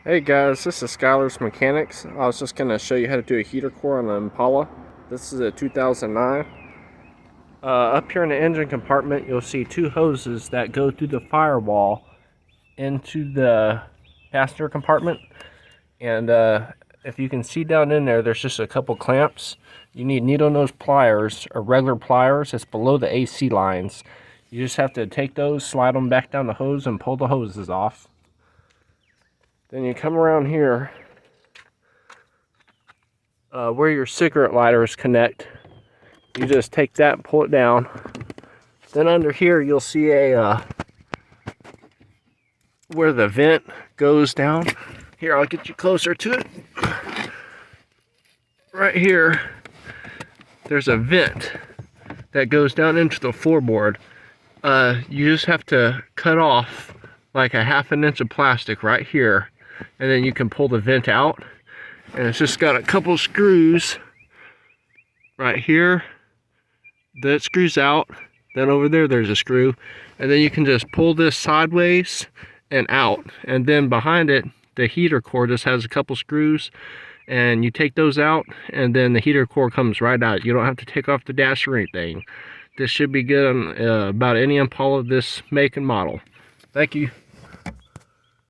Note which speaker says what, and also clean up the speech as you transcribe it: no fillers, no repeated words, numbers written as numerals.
Speaker 1: Hey guys, this is Skylar's Mechanics. I was just going to show you how to do a heater core on an Impala. This is a 2009. Up here in the engine compartment, you'll see two hoses that go through the firewall into the passenger compartment. And if you can see down in there, there's just a couple clamps. You need needle nose pliers or regular pliers. It's below the AC lines. You just have to take those, slide them back down the hose, and pull the hoses off. Then you come around here where your cigarette lighters connect. You just take that and pull it down. Then under here you'll see a where the vent goes down. Here, I'll get you closer to it. Right here, there's a vent that goes down into the floorboard. You just have to cut off like a 1/2 inch of plastic right here, and then you can pull the vent out. And it's just got a couple screws right here that screws out. Then over there, there's a screw, and then you can just pull this sideways and out. And then behind it, the heater core just has a couple screws, and you take those out, and then the heater core comes right out. You don't have to take off the dash or anything. This should be good on about any Impala of this make and model. Thank you.